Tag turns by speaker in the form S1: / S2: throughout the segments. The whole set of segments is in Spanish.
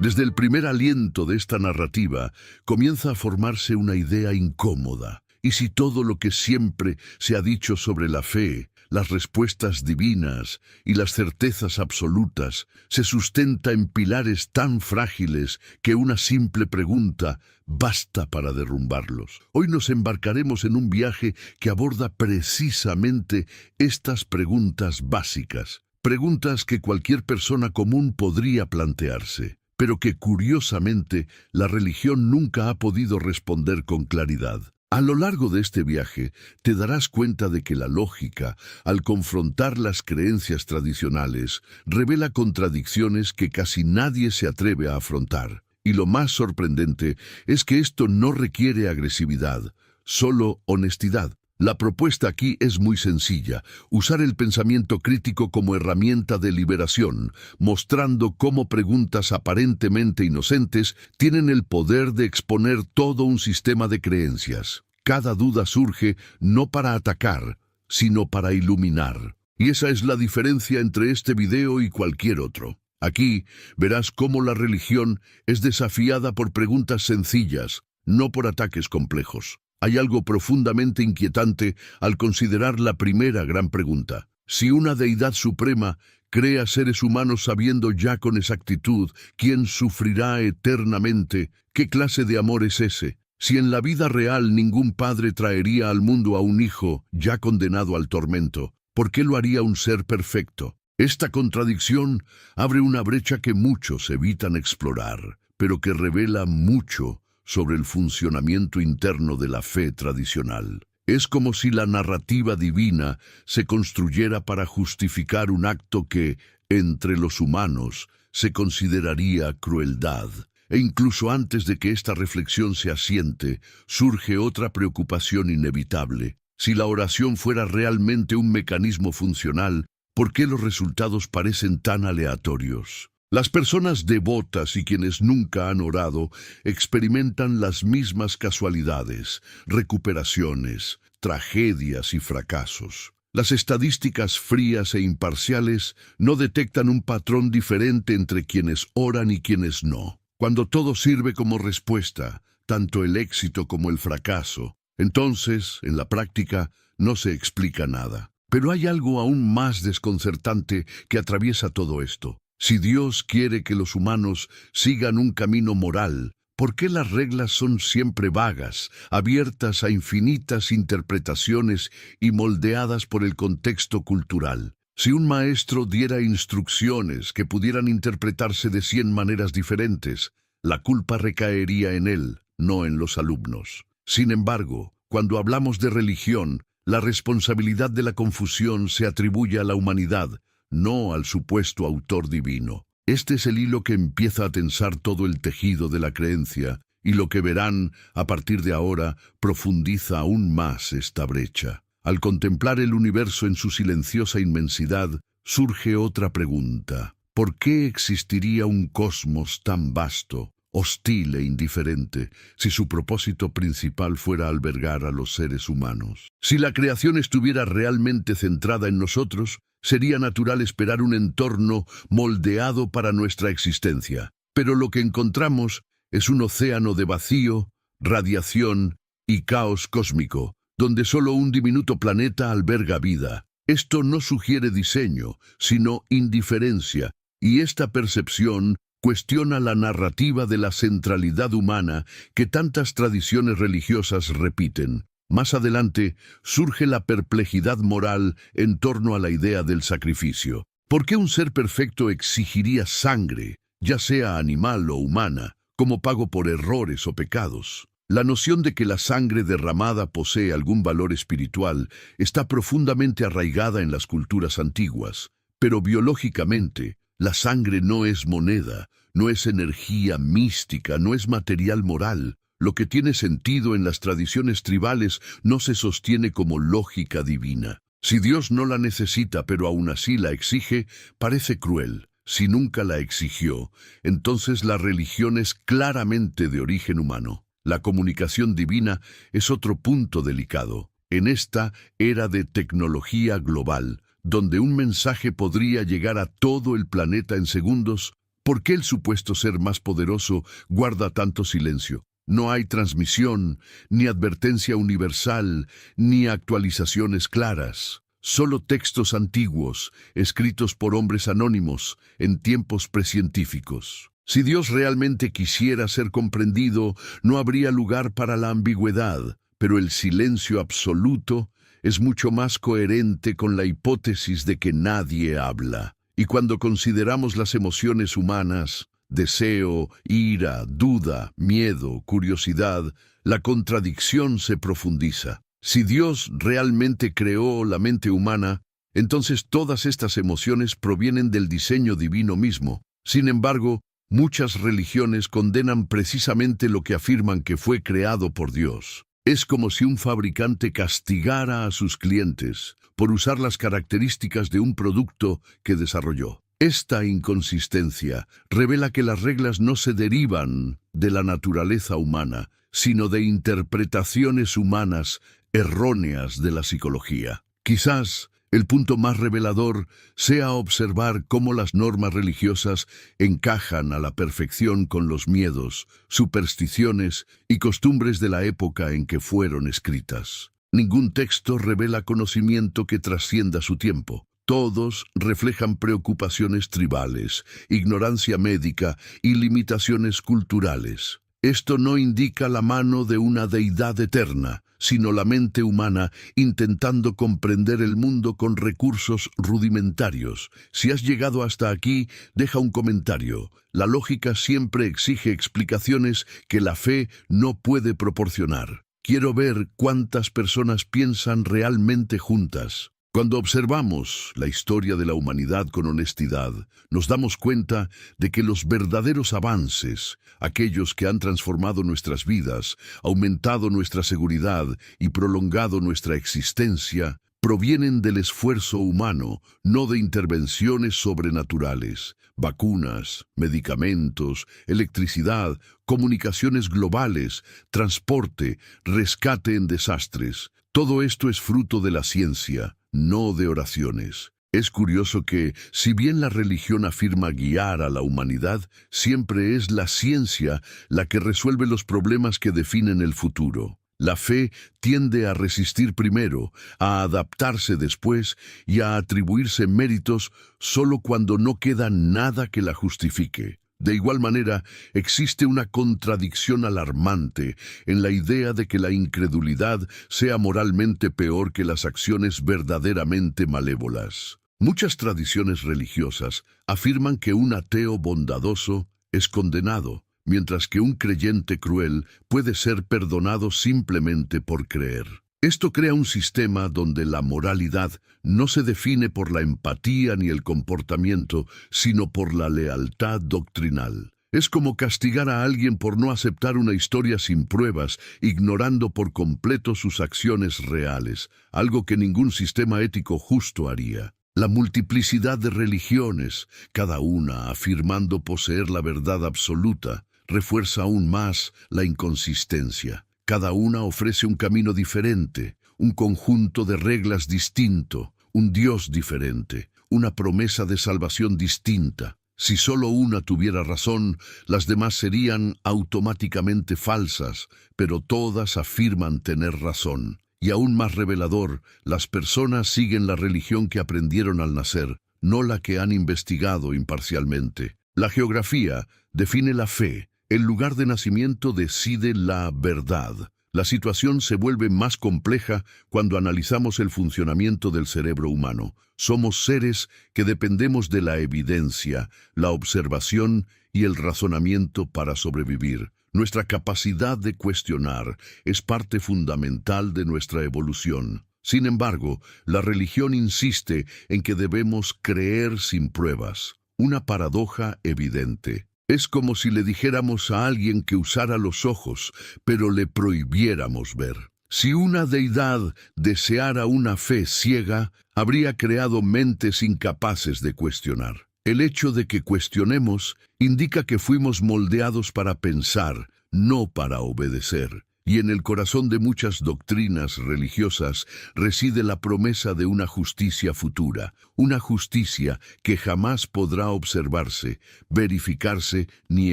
S1: Desde el primer aliento de esta narrativa comienza a formarse una idea incómoda. ¿Y si todo lo que siempre se ha dicho sobre la fe, las respuestas divinas y las certezas absolutas se sustenta en pilares tan frágiles que una simple pregunta basta para derrumbarlos? Hoy nos embarcaremos en un viaje que aborda precisamente estas preguntas básicas, preguntas que cualquier persona común podría plantearse, pero que curiosamente la religión nunca ha podido responder con claridad. A lo largo de este viaje, te darás cuenta de que la lógica, al confrontar las creencias tradicionales, revela contradicciones que casi nadie se atreve a afrontar. Y lo más sorprendente es que esto no requiere agresividad, solo honestidad. La propuesta aquí es muy sencilla: usar el pensamiento crítico como herramienta de liberación, mostrando cómo preguntas aparentemente inocentes tienen el poder de exponer todo un sistema de creencias. Cada duda surge no para atacar, sino para iluminar. Y esa es la diferencia entre este video y cualquier otro. Aquí verás cómo la religión es desafiada por preguntas sencillas, no por ataques complejos. Hay algo profundamente inquietante al considerar la primera gran pregunta. Si una deidad suprema crea seres humanos sabiendo ya con exactitud quién sufrirá eternamente, ¿qué clase de amor es ese? Si en la vida real ningún padre traería al mundo a un hijo ya condenado al tormento, ¿por qué lo haría un ser perfecto? Esta contradicción abre una brecha que muchos evitan explorar, pero que revela mucho sobre el funcionamiento interno de la fe tradicional. Es como si la narrativa divina se construyera para justificar un acto que, entre los humanos, se consideraría crueldad. E incluso antes de que esta reflexión se asiente, surge otra preocupación inevitable. Si la oración fuera realmente un mecanismo funcional, ¿por qué los resultados parecen tan aleatorios? Las personas devotas y quienes nunca han orado experimentan las mismas casualidades, recuperaciones, tragedias y fracasos. Las estadísticas frías e imparciales no detectan un patrón diferente entre quienes oran y quienes no. Cuando todo sirve como respuesta, tanto el éxito como el fracaso, entonces, en la práctica, no se explica nada. Pero hay algo aún más desconcertante que atraviesa todo esto. Si Dios quiere que los humanos sigan un camino moral, ¿por qué las reglas son siempre vagas, abiertas a infinitas interpretaciones y moldeadas por el contexto cultural? Si un maestro diera instrucciones que pudieran interpretarse de 100 maneras diferentes, la culpa recaería en él, no en los alumnos. Sin embargo, cuando hablamos de religión, la responsabilidad de la confusión se atribuye a la humanidad, no al supuesto autor divino. Este es el hilo que empieza a tensar todo el tejido de la creencia, y lo que verán a partir de ahora profundiza aún más esta brecha. Al contemplar el universo en su silenciosa inmensidad, surge otra pregunta. ¿Por qué existiría un cosmos tan vasto, hostil e indiferente, si su propósito principal fuera albergar a los seres humanos? Si la creación estuviera realmente centrada en nosotros, sería natural esperar un entorno moldeado para nuestra existencia. Pero lo que encontramos es un océano de vacío, radiación y caos cósmico, donde solo un diminuto planeta alberga vida. Esto no sugiere diseño, sino indiferencia, y esta percepción cuestiona la narrativa de la centralidad humana que tantas tradiciones religiosas repiten. Más adelante surge la perplejidad moral en torno a la idea del sacrificio. ¿Por qué un ser perfecto exigiría sangre, ya sea animal o humana, como pago por errores o pecados? La noción de que la sangre derramada posee algún valor espiritual está profundamente arraigada en las culturas antiguas, pero biológicamente, la sangre no es moneda, no es energía mística, no es material moral. Lo que tiene sentido en las tradiciones tribales no se sostiene como lógica divina. Si Dios no la necesita pero aún así la exige, parece cruel. Si nunca la exigió, entonces la religión es claramente de origen humano. La comunicación divina es otro punto delicado. En esta era de tecnología global, donde un mensaje podría llegar a todo el planeta en segundos, ¿Por qué el supuesto ser más poderoso guarda tanto silencio? No hay transmisión, ni advertencia universal, ni actualizaciones claras. Solo textos antiguos, escritos por hombres anónimos en tiempos precientíficos. Si Dios realmente quisiera ser comprendido, no habría lugar para la ambigüedad, pero el silencio absoluto es mucho más coherente con la hipótesis de que nadie habla. Y cuando consideramos las emociones humanas, deseo, ira, duda, miedo, curiosidad, la contradicción se profundiza. Si Dios realmente creó la mente humana, entonces todas estas emociones provienen del diseño divino mismo. Sin embargo, muchas religiones condenan precisamente lo que afirman que fue creado por Dios. Es como si un fabricante castigara a sus clientes por usar las características de un producto que desarrolló. Esta inconsistencia revela que las reglas no se derivan de la naturaleza humana, sino de interpretaciones humanas erróneas de la psicología. Quizás el punto más revelador sea observar cómo las normas religiosas encajan a la perfección con los miedos, supersticiones y costumbres de la época en que fueron escritas. Ningún texto revela conocimiento que trascienda su tiempo. Todos reflejan preocupaciones tribales, ignorancia médica y limitaciones culturales. Esto no indica la mano de una deidad eterna, sino la mente humana intentando comprender el mundo con recursos rudimentarios. Si has llegado hasta aquí, deja un comentario. La lógica siempre exige explicaciones que la fe no puede proporcionar. Quiero ver cuántas personas piensan realmente juntas. Cuando observamos la historia de la humanidad con honestidad, nos damos cuenta de que los verdaderos avances, aquellos que han transformado nuestras vidas, aumentado nuestra seguridad y prolongado nuestra existencia, provienen del esfuerzo humano, no de intervenciones sobrenaturales. Vacunas, medicamentos, electricidad, comunicaciones globales, transporte, rescate en desastres. Todo esto es fruto de la ciencia, no de oraciones. Es curioso que, si bien la religión afirma guiar a la humanidad, siempre es la ciencia la que resuelve los problemas que definen el futuro. La fe tiende a resistir primero, a adaptarse después y a atribuirse méritos solo cuando no queda nada que la justifique. De igual manera, existe una contradicción alarmante en la idea de que la incredulidad sea moralmente peor que las acciones verdaderamente malévolas. Muchas tradiciones religiosas afirman que un ateo bondadoso es condenado, mientras que un creyente cruel puede ser perdonado simplemente por creer. Esto crea un sistema donde la moralidad no se define por la empatía ni el comportamiento, sino por la lealtad doctrinal. Es como castigar a alguien por no aceptar una historia sin pruebas, ignorando por completo sus acciones reales, algo que ningún sistema ético justo haría. La multiplicidad de religiones, cada una afirmando poseer la verdad absoluta, refuerza aún más la inconsistencia. Cada una ofrece un camino diferente, un conjunto de reglas distinto, un Dios diferente, una promesa de salvación distinta. Si solo una tuviera razón, las demás serían automáticamente falsas, pero todas afirman tener razón. Y aún más revelador, las personas siguen la religión que aprendieron al nacer, no la que han investigado imparcialmente. La geografía define la fe. El lugar de nacimiento decide la verdad. La situación se vuelve más compleja cuando analizamos el funcionamiento del cerebro humano. Somos seres que dependemos de la evidencia, la observación y el razonamiento para sobrevivir. Nuestra capacidad de cuestionar es parte fundamental de nuestra evolución. Sin embargo, la religión insiste en que debemos creer sin pruebas. Una paradoja evidente. Es como si le dijéramos a alguien que usara los ojos, pero le prohibiéramos ver. Si una deidad deseara una fe ciega, habría creado mentes incapaces de cuestionar. El hecho de que cuestionemos indica que fuimos moldeados para pensar, no para obedecer. Y en el corazón de muchas doctrinas religiosas reside la promesa de una justicia futura, una justicia que jamás podrá observarse, verificarse ni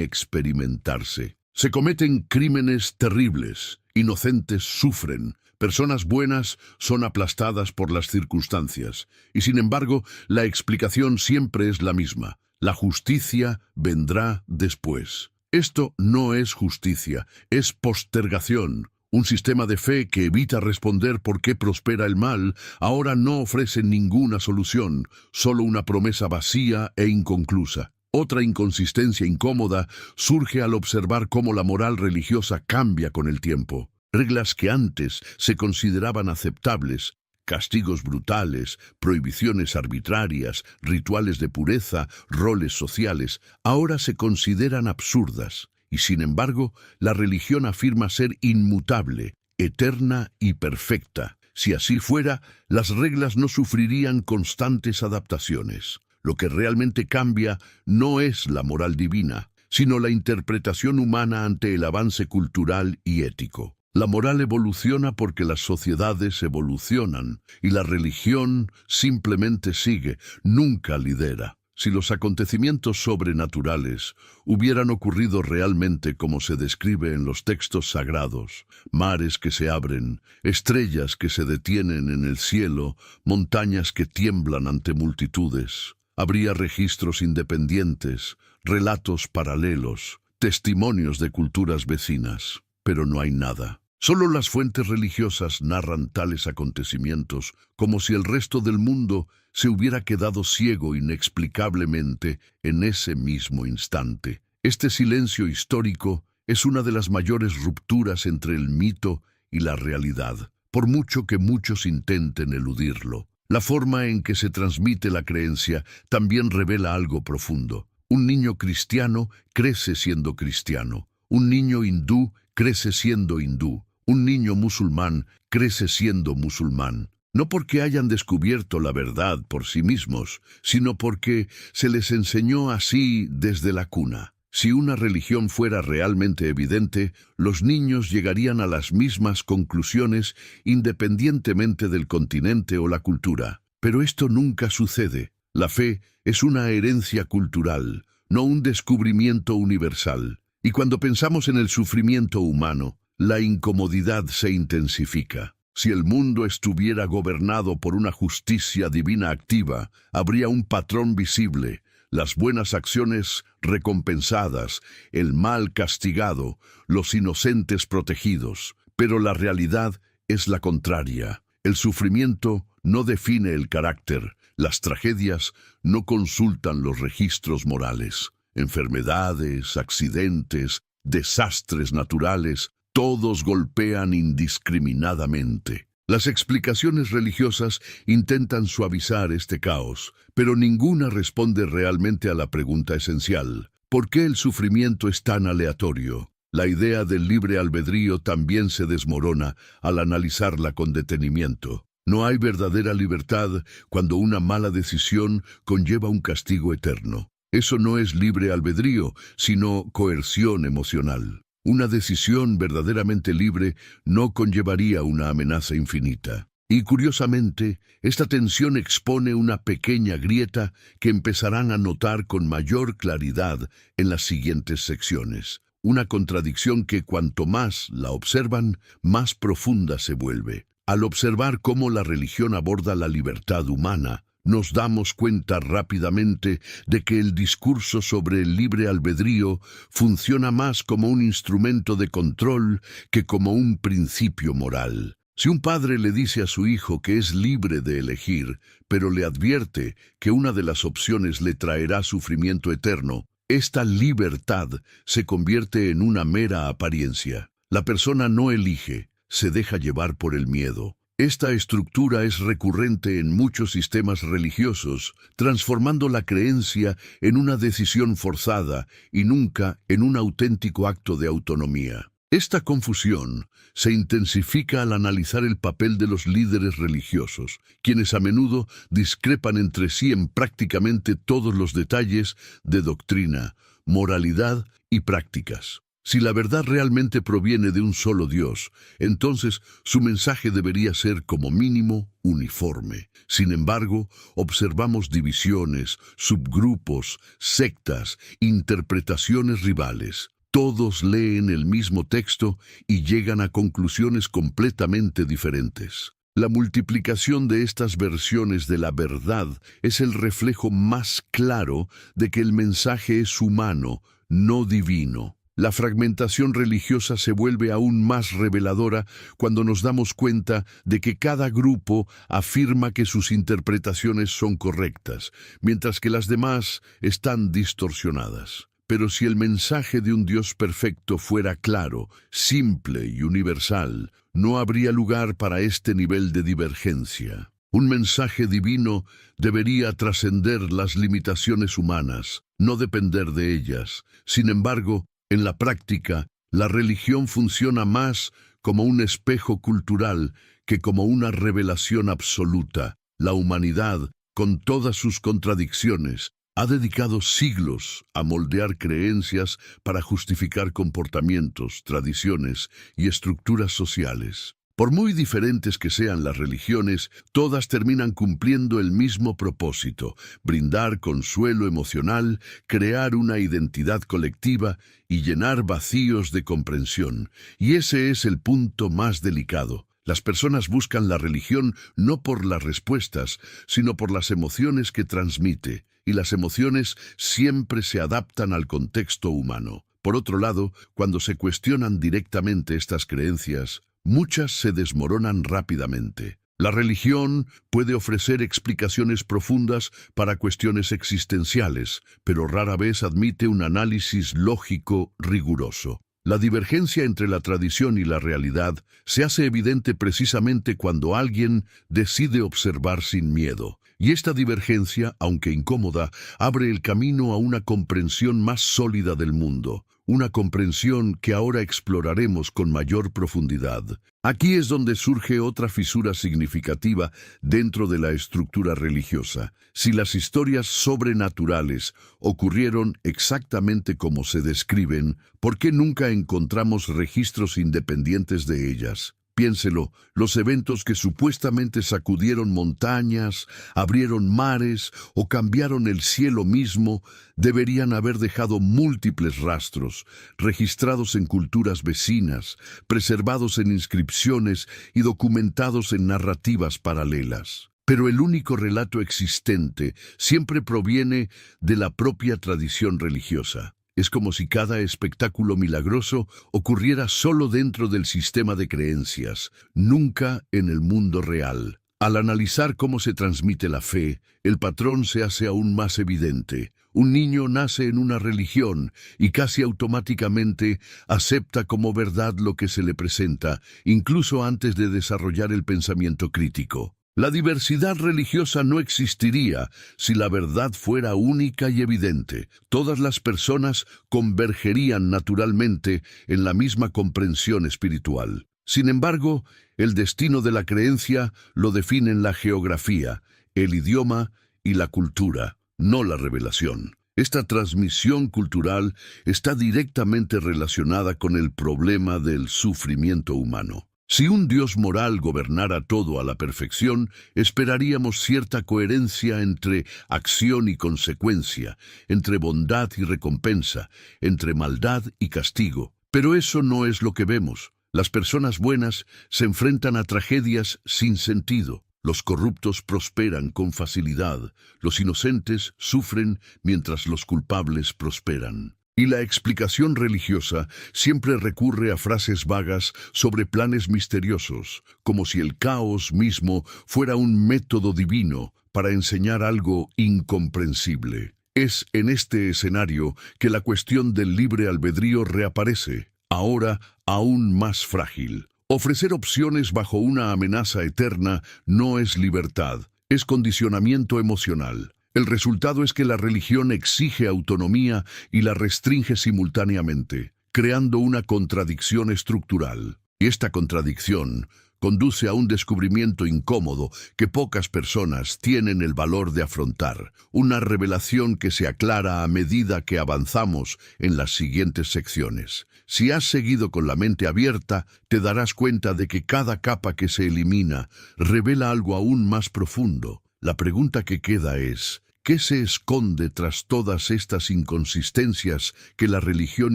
S1: experimentarse. Se cometen crímenes terribles, inocentes sufren, personas buenas son aplastadas por las circunstancias, y sin embargo la explicación siempre es la misma: la justicia vendrá después. Esto no es justicia, es postergación. Un sistema de fe que evita responder por qué prospera el mal, ahora no ofrece ninguna solución, solo una promesa vacía e inconclusa. Otra inconsistencia incómoda surge al observar cómo la moral religiosa cambia con el tiempo. Reglas que antes se consideraban aceptables, castigos brutales, prohibiciones arbitrarias, rituales de pureza, roles sociales, ahora se consideran absurdas. Y sin embargo, la religión afirma ser inmutable, eterna y perfecta. Si así fuera, las reglas no sufrirían constantes adaptaciones. Lo que realmente cambia no es la moral divina, sino la interpretación humana ante el avance cultural y ético. La moral evoluciona porque las sociedades evolucionan y la religión simplemente sigue, nunca lidera. Si los acontecimientos sobrenaturales hubieran ocurrido realmente como se describe en los textos sagrados, mares que se abren, estrellas que se detienen en el cielo, montañas que tiemblan ante multitudes, habría registros independientes, relatos paralelos, testimonios de culturas vecinas, pero no hay nada. Solo las fuentes religiosas narran tales acontecimientos como si el resto del mundo se hubiera quedado ciego inexplicablemente en ese mismo instante. Este silencio histórico es una de las mayores rupturas entre el mito y la realidad, por mucho que muchos intenten eludirlo. La forma en que se transmite la creencia también revela algo profundo. Un niño cristiano crece siendo cristiano. Un niño hindú crece siendo hindú. Un niño musulmán crece siendo musulmán. No porque hayan descubierto la verdad por sí mismos, sino porque se les enseñó así desde la cuna. Si una religión fuera realmente evidente, los niños llegarían a las mismas conclusiones independientemente del continente o la cultura. Pero esto nunca sucede. La fe es una herencia cultural, no un descubrimiento universal. Y cuando pensamos en el sufrimiento humano, la incomodidad se intensifica. Si el mundo estuviera gobernado por una justicia divina activa, habría un patrón visible: las buenas acciones recompensadas, el mal castigado, los inocentes protegidos. Pero la realidad es la contraria. El sufrimiento no define el carácter. Las tragedias no consultan los registros morales. Enfermedades, accidentes, desastres naturales, todos golpean indiscriminadamente. Las explicaciones religiosas intentan suavizar este caos, pero ninguna responde realmente a la pregunta esencial: ¿por qué el sufrimiento es tan aleatorio? La idea del libre albedrío también se desmorona al analizarla con detenimiento. No hay verdadera libertad cuando una mala decisión conlleva un castigo eterno. Eso no es libre albedrío, sino coerción emocional. Una decisión verdaderamente libre no conllevaría una amenaza infinita. Y curiosamente, esta tensión expone una pequeña grieta que empezarán a notar con mayor claridad en las siguientes secciones. Una contradicción que cuanto más la observan, más profunda se vuelve. Al observar cómo la religión aborda la libertad humana, nos damos cuenta rápidamente de que el discurso sobre el libre albedrío funciona más como un instrumento de control que como un principio moral. Si un padre le dice a su hijo que es libre de elegir, pero le advierte que una de las opciones le traerá sufrimiento eterno, esta libertad se convierte en una mera apariencia. La persona no elige, se deja llevar por el miedo. Esta estructura es recurrente en muchos sistemas religiosos, transformando la creencia en una decisión forzada y nunca en un auténtico acto de autonomía. Esta confusión se intensifica al analizar el papel de los líderes religiosos, quienes a menudo discrepan entre sí en prácticamente todos los detalles de doctrina, moralidad y prácticas. Si la verdad realmente proviene de un solo Dios, entonces su mensaje debería ser como mínimo uniforme. Sin embargo, observamos divisiones, subgrupos, sectas, interpretaciones rivales. Todos leen el mismo texto y llegan a conclusiones completamente diferentes. La multiplicación de estas versiones de la verdad es el reflejo más claro de que el mensaje es humano, no divino. La fragmentación religiosa se vuelve aún más reveladora cuando nos damos cuenta de que cada grupo afirma que sus interpretaciones son correctas, mientras que las demás están distorsionadas. Pero si el mensaje de un Dios perfecto fuera claro, simple y universal, no habría lugar para este nivel de divergencia. Un mensaje divino debería trascender las limitaciones humanas, no depender de ellas. Sin embargo, en la práctica, la religión funciona más como un espejo cultural que como una revelación absoluta. La humanidad, con todas sus contradicciones, ha dedicado siglos a moldear creencias para justificar comportamientos, tradiciones y estructuras sociales. Por muy diferentes que sean las religiones, todas terminan cumpliendo el mismo propósito: brindar consuelo emocional, crear una identidad colectiva y llenar vacíos de comprensión. Y ese es el punto más delicado. Las personas buscan la religión no por las respuestas, sino por las emociones que transmite, y las emociones siempre se adaptan al contexto humano. Por otro lado, cuando se cuestionan directamente estas creencias, muchas se desmoronan rápidamente. La religión puede ofrecer explicaciones profundas para cuestiones existenciales, pero rara vez admite un análisis lógico riguroso. La divergencia entre la tradición y la realidad se hace evidente precisamente cuando alguien decide observar sin miedo. Y esta divergencia, aunque incómoda, abre el camino a una comprensión más sólida del mundo. Una comprensión que ahora exploraremos con mayor profundidad. Aquí es donde surge otra fisura significativa dentro de la estructura religiosa. Si las historias sobrenaturales ocurrieron exactamente como se describen, ¿por qué nunca encontramos registros independientes de ellas? Piénselo, los eventos que supuestamente sacudieron montañas, abrieron mares o cambiaron el cielo mismo, deberían haber dejado múltiples rastros, registrados en culturas vecinas, preservados en inscripciones y documentados en narrativas paralelas. Pero el único relato existente siempre proviene de la propia tradición religiosa. Es como si cada espectáculo milagroso ocurriera solo dentro del sistema de creencias, nunca en el mundo real. Al analizar cómo se transmite la fe, el patrón se hace aún más evidente. Un niño nace en una religión y casi automáticamente acepta como verdad lo que se le presenta, incluso antes de desarrollar el pensamiento crítico. La diversidad religiosa no existiría si la verdad fuera única y evidente. Todas las personas convergerían naturalmente en la misma comprensión espiritual. Sin embargo, el destino de la creencia lo definen la geografía, el idioma y la cultura, no la revelación. Esta transmisión cultural está directamente relacionada con el problema del sufrimiento humano. Si un Dios moral gobernara todo a la perfección, esperaríamos cierta coherencia entre acción y consecuencia, entre bondad y recompensa, entre maldad y castigo. Pero eso no es lo que vemos. Las personas buenas se enfrentan a tragedias sin sentido. Los corruptos prosperan con facilidad. Los inocentes sufren mientras los culpables prosperan. Y la explicación religiosa siempre recurre a frases vagas sobre planes misteriosos, como si el caos mismo fuera un método divino para enseñar algo incomprensible. Es en este escenario que la cuestión del libre albedrío reaparece, ahora aún más frágil. Ofrecer opciones bajo una amenaza eterna no es libertad, es condicionamiento emocional. El resultado es que la religión exige autonomía y la restringe simultáneamente, creando una contradicción estructural. Y esta contradicción conduce a un descubrimiento incómodo que pocas personas tienen el valor de afrontar, una revelación que se aclara a medida que avanzamos en las siguientes secciones. Si has seguido con la mente abierta, te darás cuenta de que cada capa que se elimina revela algo aún más profundo. La pregunta que queda es: ¿qué se esconde tras todas estas inconsistencias que la religión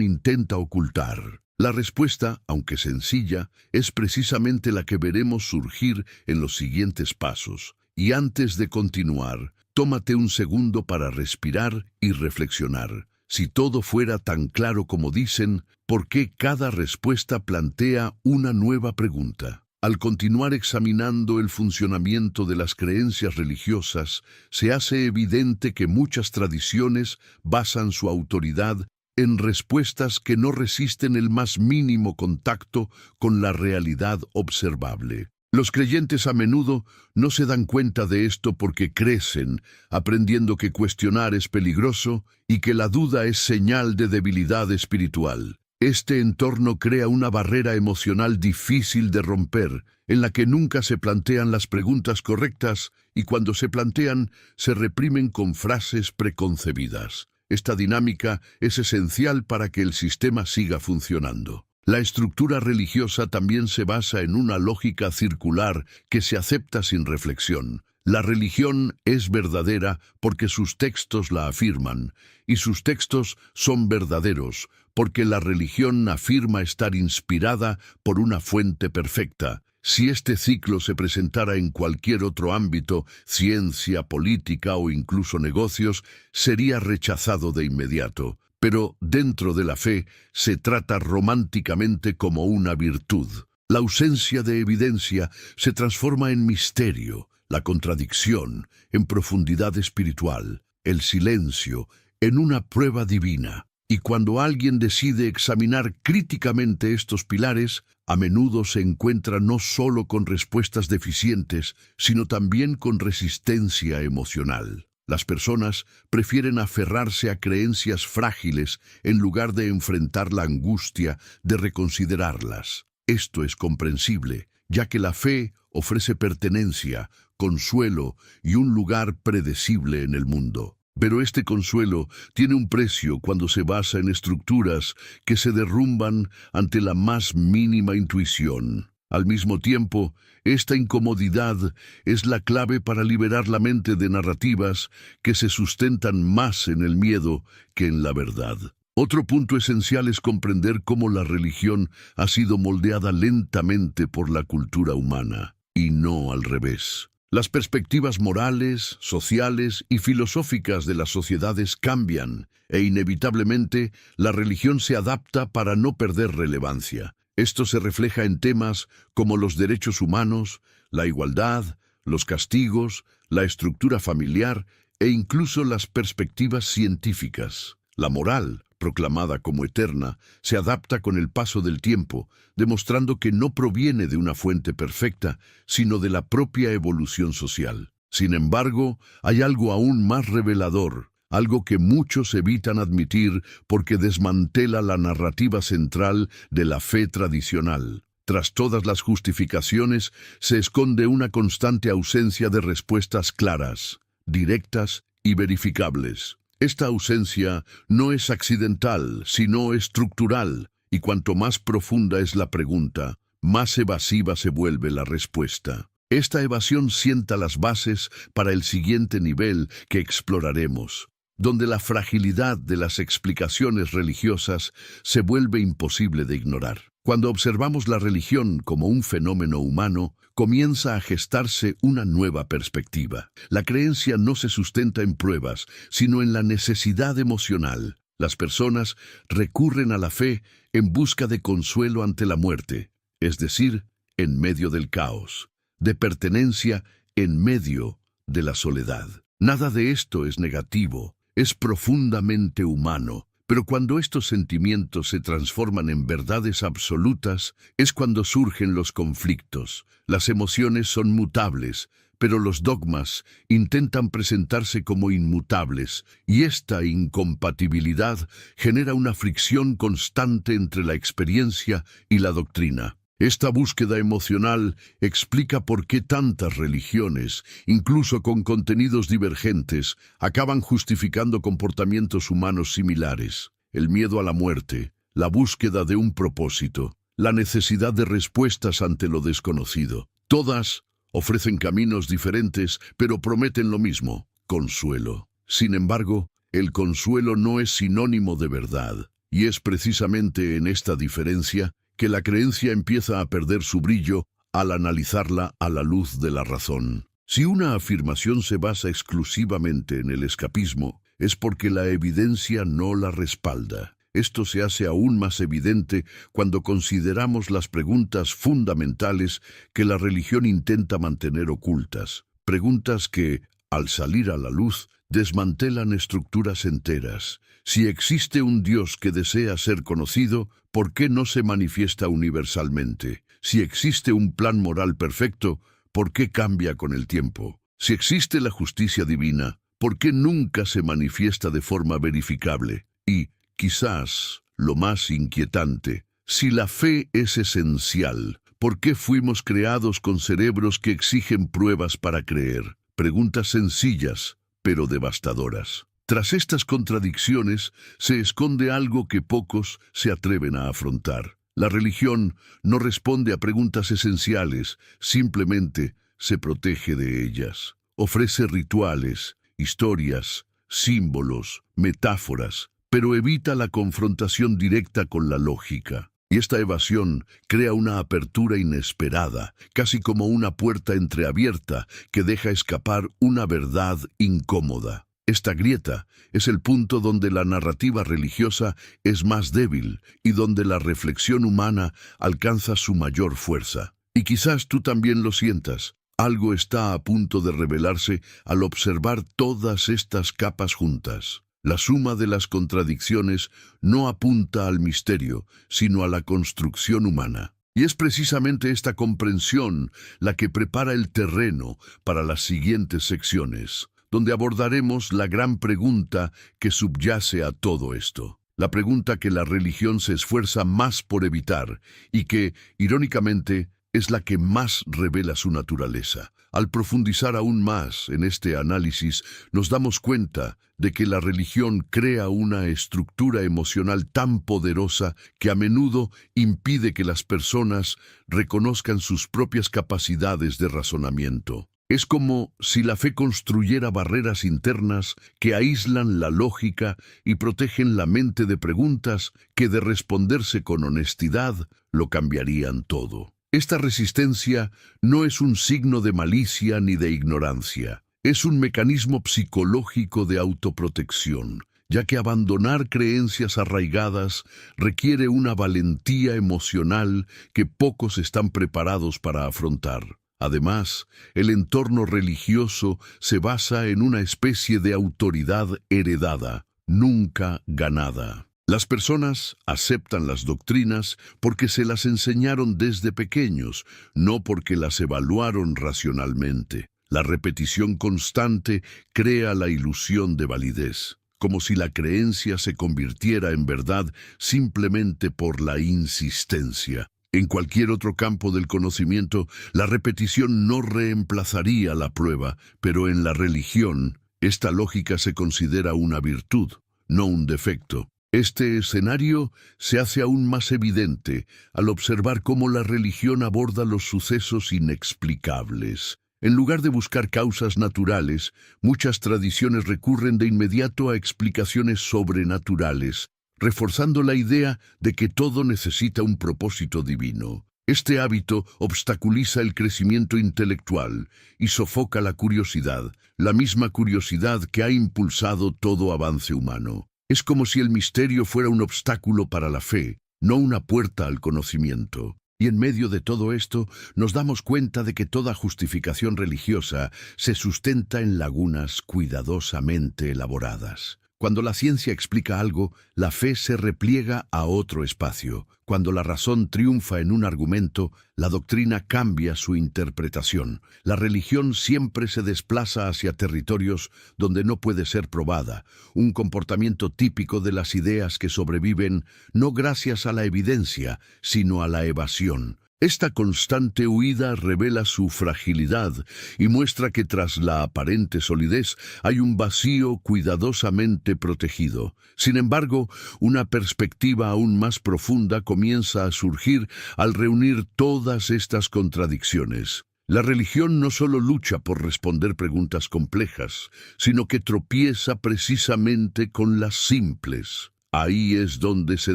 S1: intenta ocultar? La respuesta, aunque sencilla, es precisamente la que veremos surgir en los siguientes pasos. Y antes de continuar, tómate un segundo para respirar y reflexionar. Si todo fuera tan claro como dicen, ¿por qué cada respuesta plantea una nueva pregunta? Al continuar examinando el funcionamiento de las creencias religiosas, se hace evidente que muchas tradiciones basan su autoridad en respuestas que no resisten el más mínimo contacto con la realidad observable. Los creyentes a menudo no se dan cuenta de esto porque crecen aprendiendo que cuestionar es peligroso y que la duda es señal de debilidad espiritual. Este entorno crea una barrera emocional difícil de romper, en la que nunca se plantean las preguntas correctas y cuando se plantean, se reprimen con frases preconcebidas. Esta dinámica es esencial para que el sistema siga funcionando. La estructura religiosa también se basa en una lógica circular que se acepta sin reflexión. La religión es verdadera porque sus textos la afirman, y sus textos son verdaderos porque la religión afirma estar inspirada por una fuente perfecta. Si este ciclo se presentara en cualquier otro ámbito, ciencia, política o incluso negocios, sería rechazado de inmediato. Pero dentro de la fe se trata románticamente como una virtud. La ausencia de evidencia se transforma en misterio, la contradicción en profundidad espiritual, el silencio en una prueba divina. Y cuando alguien decide examinar críticamente estos pilares, a menudo se encuentra no solo con respuestas deficientes, sino también con resistencia emocional. Las personas prefieren aferrarse a creencias frágiles en lugar de enfrentar la angustia de reconsiderarlas. Esto es comprensible, ya que la fe ofrece pertenencia, consuelo y un lugar predecible en el mundo. Pero este consuelo tiene un precio cuando se basa en estructuras que se derrumban ante la más mínima intuición. Al mismo tiempo, esta incomodidad es la clave para liberar la mente de narrativas que se sustentan más en el miedo que en la verdad. Otro punto esencial es comprender cómo la religión ha sido moldeada lentamente por la cultura humana, y no al revés. Las perspectivas morales, sociales y filosóficas de las sociedades cambian, e inevitablemente la religión se adapta para no perder relevancia. Esto se refleja en temas como los derechos humanos, la igualdad, los castigos, la estructura familiar e incluso las perspectivas científicas. La moral, proclamada como eterna, se adapta con el paso del tiempo, demostrando que no proviene de una fuente perfecta, sino de la propia evolución social. Sin embargo, hay algo aún más revelador, algo que muchos evitan admitir porque desmantela la narrativa central de la fe tradicional. Tras todas las justificaciones, se esconde una constante ausencia de respuestas claras, directas y verificables. Esta ausencia no es accidental, sino estructural, y cuanto más profunda es la pregunta, más evasiva se vuelve la respuesta. Esta evasión sienta las bases para el siguiente nivel que exploraremos, donde la fragilidad de las explicaciones religiosas se vuelve imposible de ignorar. Cuando observamos la religión como un fenómeno humano, comienza a gestarse una nueva perspectiva. La creencia no se sustenta en pruebas, sino en la necesidad emocional. Las personas recurren a la fe en busca de consuelo ante la muerte, es decir, en medio del caos, de pertenencia en medio de la soledad. Nada de esto es negativo, es profundamente humano. Pero cuando estos sentimientos se transforman en verdades absolutas, es cuando surgen los conflictos. Las emociones son mutables, pero los dogmas intentan presentarse como inmutables, y esta incompatibilidad genera una fricción constante entre la experiencia y la doctrina. Esta búsqueda emocional explica por qué tantas religiones, incluso con contenidos divergentes, acaban justificando comportamientos humanos similares. El miedo a la muerte, la búsqueda de un propósito, la necesidad de respuestas ante lo desconocido. Todas ofrecen caminos diferentes, pero prometen lo mismo: consuelo. Sin embargo, el consuelo no es sinónimo de verdad, y es precisamente en esta diferencia que la creencia empieza a perder su brillo al analizarla a la luz de la razón. Si una afirmación se basa exclusivamente en el escapismo, es porque la evidencia no la respalda. Esto se hace aún más evidente cuando consideramos las preguntas fundamentales que la religión intenta mantener ocultas. Preguntas que, al salir a la luz, desmantelan estructuras enteras. Si existe un Dios que desea ser conocido, ¿por qué no se manifiesta universalmente? Si existe un plan moral perfecto, ¿por qué cambia con el tiempo? Si existe la justicia divina, ¿por qué nunca se manifiesta de forma verificable? Y, quizás, lo más inquietante, si la fe es esencial, ¿por qué fuimos creados con cerebros que exigen pruebas para creer? Preguntas sencillas, pero devastadoras. Tras estas contradicciones se esconde algo que pocos se atreven a afrontar. La religión no responde a preguntas esenciales, simplemente se protege de ellas. Ofrece rituales, historias, símbolos, metáforas, pero evita la confrontación directa con la lógica. Y esta evasión crea una apertura inesperada, casi como una puerta entreabierta que deja escapar una verdad incómoda. Esta grieta es el punto donde la narrativa religiosa es más débil y donde la reflexión humana alcanza su mayor fuerza. Y quizás tú también lo sientas. Algo está a punto de revelarse al observar todas estas capas juntas. La suma de las contradicciones no apunta al misterio, sino a la construcción humana. Y es precisamente esta comprensión la que prepara el terreno para las siguientes secciones, donde abordaremos la gran pregunta que subyace a todo esto. La pregunta que la religión se esfuerza más por evitar y que, irónicamente, es la que más revela su naturaleza. Al profundizar aún más en este análisis, nos damos cuenta de que la religión crea una estructura emocional tan poderosa que a menudo impide que las personas reconozcan sus propias capacidades de razonamiento. Es como si la fe construyera barreras internas que aíslan la lógica y protegen la mente de preguntas que, de responderse con honestidad, lo cambiarían todo. Esta resistencia no es un signo de malicia ni de ignorancia. Es un mecanismo psicológico de autoprotección, ya que abandonar creencias arraigadas requiere una valentía emocional que pocos están preparados para afrontar. Además, el entorno religioso se basa en una especie de autoridad heredada, nunca ganada. Las personas aceptan las doctrinas porque se las enseñaron desde pequeños, no porque las evaluaron racionalmente. La repetición constante crea la ilusión de validez, como si la creencia se convirtiera en verdad simplemente por la insistencia. En cualquier otro campo del conocimiento, la repetición no reemplazaría la prueba, pero en la religión, esta lógica se considera una virtud, no un defecto. Este escenario se hace aún más evidente al observar cómo la religión aborda los sucesos inexplicables. En lugar de buscar causas naturales, muchas tradiciones recurren de inmediato a explicaciones sobrenaturales, reforzando la idea de que todo necesita un propósito divino. Este hábito obstaculiza el crecimiento intelectual y sofoca la curiosidad, la misma curiosidad que ha impulsado todo avance humano. Es como si el misterio fuera un obstáculo para la fe, no una puerta al conocimiento. Y en medio de todo esto, nos damos cuenta de que toda justificación religiosa se sustenta en lagunas cuidadosamente elaboradas. Cuando la ciencia explica algo, la fe se repliega a otro espacio. Cuando la razón triunfa en un argumento, la doctrina cambia su interpretación. La religión siempre se desplaza hacia territorios donde no puede ser probada, un comportamiento típico de las ideas que sobreviven no gracias a la evidencia, sino a la evasión. Esta constante huida revela su fragilidad y muestra que tras la aparente solidez hay un vacío cuidadosamente protegido. Sin embargo, una perspectiva aún más profunda comienza a surgir al reunir todas estas contradicciones. La religión no solo lucha por responder preguntas complejas, sino que tropieza precisamente con las simples. Ahí es donde se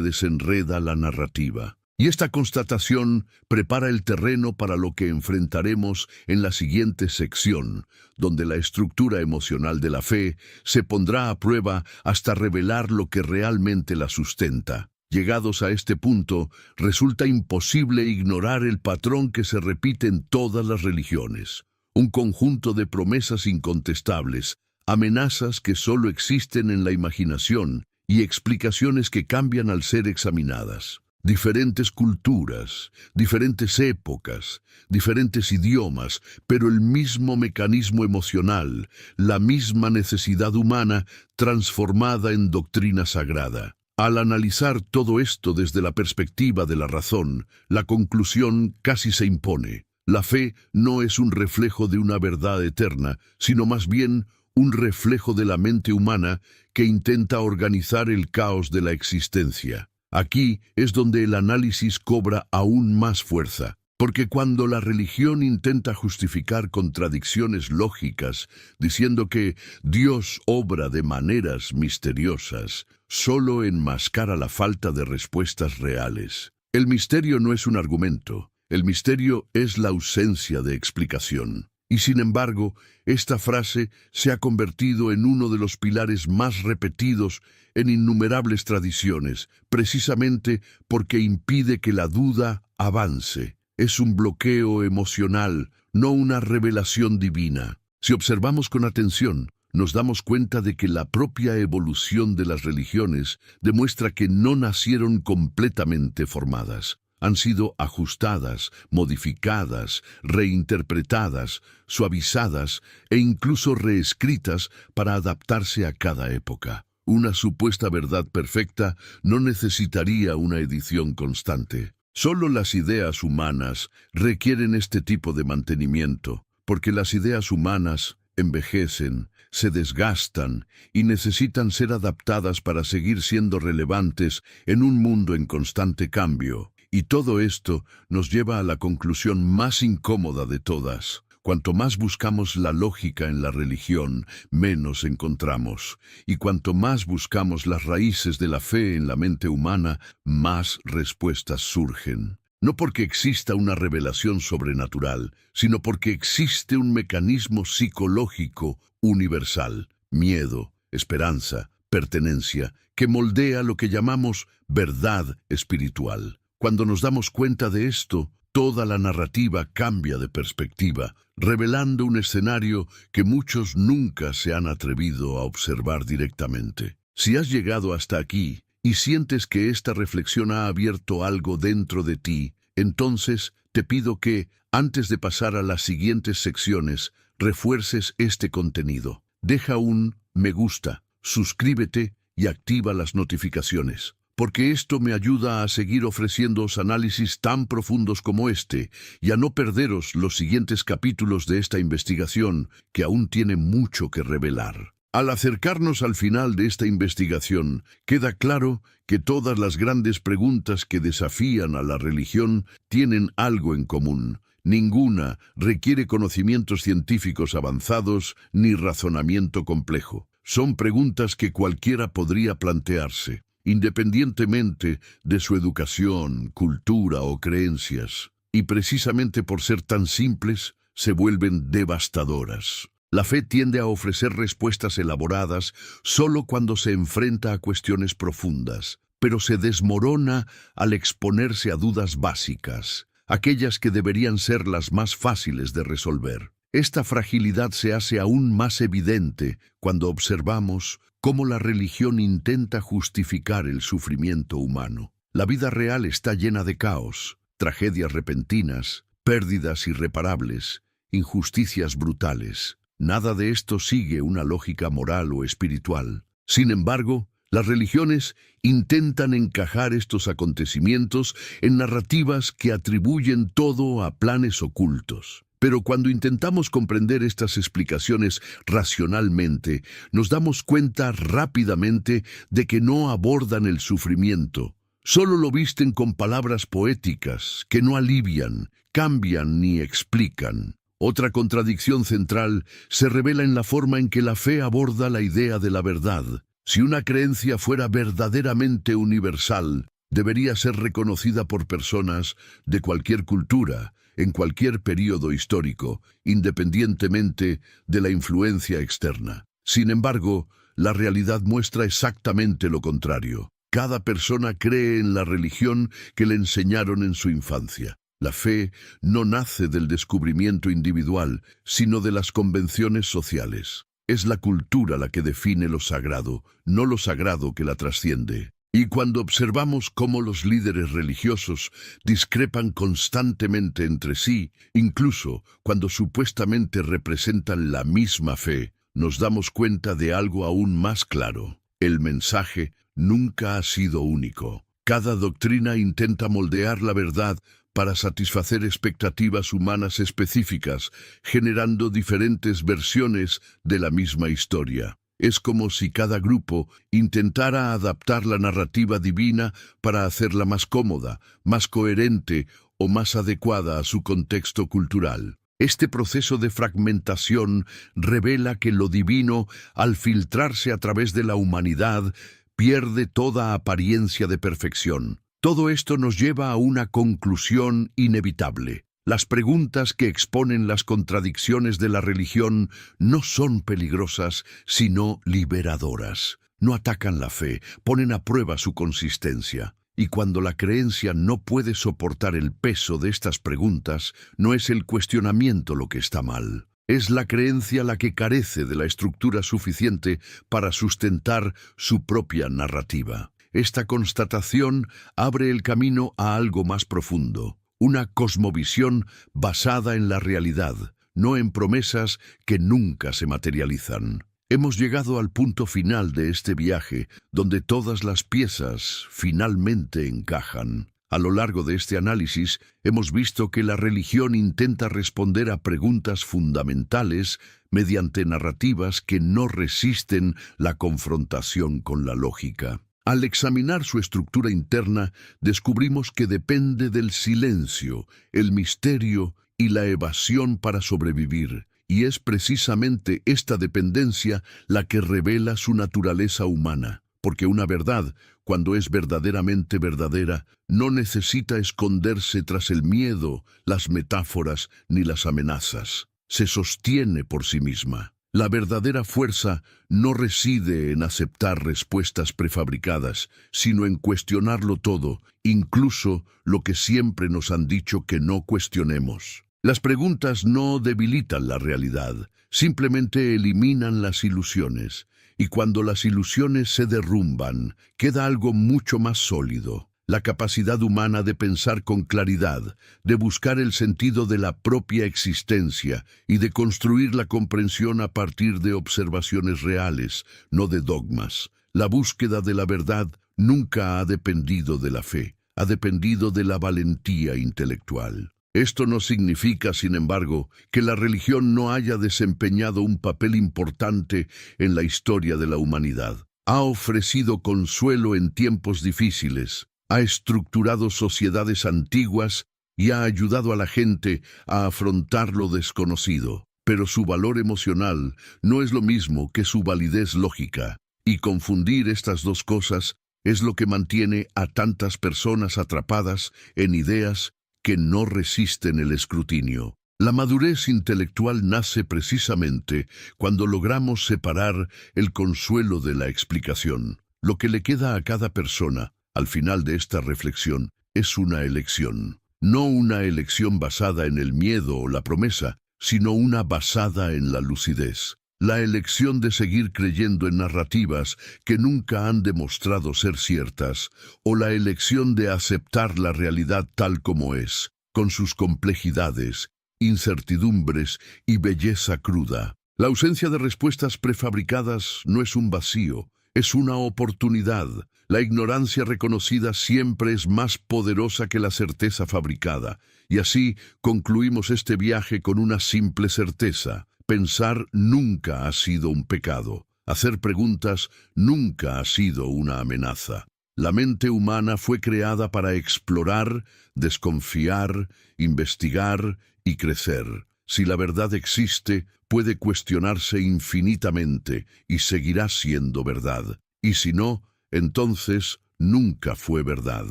S1: desenreda la narrativa. Y esta constatación prepara el terreno para lo que enfrentaremos en la siguiente sección, donde la estructura emocional de la fe se pondrá a prueba hasta revelar lo que realmente la sustenta. Llegados a este punto, resulta imposible ignorar el patrón que se repite en todas las religiones. Un conjunto de promesas incontestables, amenazas que solo existen en la imaginación y explicaciones que cambian al ser examinadas. Diferentes culturas, diferentes épocas, diferentes idiomas, pero el mismo mecanismo emocional, la misma necesidad humana transformada en doctrina sagrada. Al analizar todo esto desde la perspectiva de la razón, la conclusión casi se impone. La fe no es un reflejo de una verdad eterna, sino más bien un reflejo de la mente humana que intenta organizar el caos de la existencia. Aquí es donde el análisis cobra aún más fuerza, porque cuando la religión intenta justificar contradicciones lógicas, diciendo que Dios obra de maneras misteriosas, solo enmascara la falta de respuestas reales. El misterio no es un argumento, el misterio es la ausencia de explicación. Y sin embargo, esta frase se ha convertido en uno de los pilares más repetidos en innumerables tradiciones, precisamente porque impide que la duda avance. Es un bloqueo emocional, no una revelación divina. Si observamos con atención, nos damos cuenta de que la propia evolución de las religiones demuestra que no nacieron completamente formadas. Han sido ajustadas, modificadas, reinterpretadas, suavizadas e incluso reescritas para adaptarse a cada época. Una supuesta verdad perfecta no necesitaría una edición constante. Solo las ideas humanas requieren este tipo de mantenimiento, porque las ideas humanas envejecen, se desgastan y necesitan ser adaptadas para seguir siendo relevantes en un mundo en constante cambio. Y todo esto nos lleva a la conclusión más incómoda de todas. Cuanto más buscamos la lógica en la religión, menos encontramos. Y cuanto más buscamos las raíces de la fe en la mente humana, más respuestas surgen. No porque exista una revelación sobrenatural, sino porque existe un mecanismo psicológico universal, miedo, esperanza, pertenencia, que moldea lo que llamamos verdad espiritual. Cuando nos damos cuenta de esto, toda la narrativa cambia de perspectiva, revelando un escenario que muchos nunca se han atrevido a observar directamente. Si has llegado hasta aquí y sientes que esta reflexión ha abierto algo dentro de ti, entonces te pido que, antes de pasar a las siguientes secciones, refuerces este contenido. Deja un me gusta, suscríbete y activa las notificaciones, porque esto me ayuda a seguir ofreciéndoos análisis tan profundos como este y a no perderos los siguientes capítulos de esta investigación que aún tiene mucho que revelar. Al acercarnos al final de esta investigación, queda claro que todas las grandes preguntas que desafían a la religión tienen algo en común. Ninguna requiere conocimientos científicos avanzados ni razonamiento complejo. Son preguntas que cualquiera podría plantearse, independientemente de su educación, cultura o creencias. Y precisamente por ser tan simples, se vuelven devastadoras. La fe tiende a ofrecer respuestas elaboradas solo cuando se enfrenta a cuestiones profundas, pero se desmorona al exponerse a dudas básicas, aquellas que deberían ser las más fáciles de resolver. Esta fragilidad se hace aún más evidente cuando observamos cómo la religión intenta justificar el sufrimiento humano. La vida real está llena de caos, tragedias repentinas, pérdidas irreparables, injusticias brutales. Nada de esto sigue una lógica moral o espiritual. Sin embargo, Las religiones intentan encajar estos acontecimientos en narrativas que atribuyen todo a planes ocultos. Pero cuando intentamos comprender estas explicaciones racionalmente, nos damos cuenta rápidamente de que no abordan el sufrimiento. Solo lo visten con palabras poéticas que no alivian, cambian ni explican. Otra contradicción central se revela en la forma en que la fe aborda la idea de la verdad. Si una creencia fuera verdaderamente universal, debería ser reconocida por personas de cualquier cultura, en cualquier período histórico, independientemente de la influencia externa. Sin embargo, la realidad muestra exactamente lo contrario. Cada persona cree en la religión que le enseñaron en su infancia. La fe no nace del descubrimiento individual, sino de las convenciones sociales. Es la cultura la que define lo sagrado, no lo sagrado que la trasciende. Y cuando observamos cómo los líderes religiosos discrepan constantemente entre sí, incluso cuando supuestamente representan la misma fe, nos damos cuenta de algo aún más claro. El mensaje nunca ha sido único. Cada doctrina intenta moldear la verdad para satisfacer expectativas humanas específicas, generando diferentes versiones de la misma historia. Es como si cada grupo intentara adaptar la narrativa divina para hacerla más cómoda, más coherente o más adecuada a su contexto cultural. Este proceso de fragmentación revela que lo divino, al filtrarse a través de la humanidad, pierde toda apariencia de perfección. Todo esto nos lleva a una conclusión inevitable. Las preguntas que exponen las contradicciones de la religión no son peligrosas, sino liberadoras. No atacan la fe, ponen a prueba su consistencia. Y cuando la creencia no puede soportar el peso de estas preguntas, no es el cuestionamiento lo que está mal. Es la creencia la que carece de la estructura suficiente para sustentar su propia narrativa. Esta constatación abre el camino a algo más profundo. Una cosmovisión basada en la realidad, no en promesas que nunca se materializan. Hemos llegado al punto final de este viaje, donde todas las piezas finalmente encajan. A lo largo de este análisis, hemos visto que la religión intenta responder a preguntas fundamentales mediante narrativas que no resisten la confrontación con la lógica. Al examinar su estructura interna, descubrimos que depende del silencio, el misterio y la evasión para sobrevivir. Y es precisamente esta dependencia la que revela su naturaleza humana. Porque una verdad, cuando es verdaderamente verdadera, no necesita esconderse tras el miedo, las metáforas ni las amenazas. Se sostiene por sí misma. La verdadera fuerza no reside en aceptar respuestas prefabricadas, sino en cuestionarlo todo, incluso lo que siempre nos han dicho que no cuestionemos. Las preguntas no debilitan la realidad, simplemente eliminan las ilusiones. Y cuando las ilusiones se derrumban, queda algo mucho más sólido. La capacidad humana de pensar con claridad, de buscar el sentido de la propia existencia y de construir la comprensión a partir de observaciones reales, no de dogmas. La búsqueda de la verdad nunca ha dependido de la fe, ha dependido de la valentía intelectual. Esto no significa, sin embargo, que la religión no haya desempeñado un papel importante en la historia de la humanidad. Ha ofrecido consuelo en tiempos difíciles, ha estructurado sociedades antiguas y ha ayudado a la gente a afrontar lo desconocido. Pero su valor emocional no es lo mismo que su validez lógica, y confundir estas dos cosas es lo que mantiene a tantas personas atrapadas en ideas que no resisten el escrutinio. La madurez intelectual nace precisamente cuando logramos separar el consuelo de la explicación. Lo que le queda a cada persona, al final de esta reflexión, es una elección. No una elección basada en el miedo o la promesa, sino una basada en la lucidez. La elección de seguir creyendo en narrativas que nunca han demostrado ser ciertas, o la elección de aceptar la realidad tal como es, con sus complejidades, incertidumbres y belleza cruda. La ausencia de respuestas prefabricadas no es un vacío, es una oportunidad. La ignorancia reconocida siempre es más poderosa que la certeza fabricada. Y así concluimos este viaje con una simple certeza. Pensar nunca ha sido un pecado. Hacer preguntas nunca ha sido una amenaza. La mente humana fue creada para explorar, desconfiar, investigar y crecer. Si la verdad existe, puede cuestionarse infinitamente y seguirá siendo verdad. Y si no, entonces nunca fue verdad.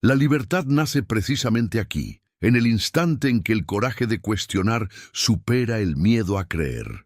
S1: La libertad nace precisamente aquí, en el instante en que el coraje de cuestionar supera el miedo a creer.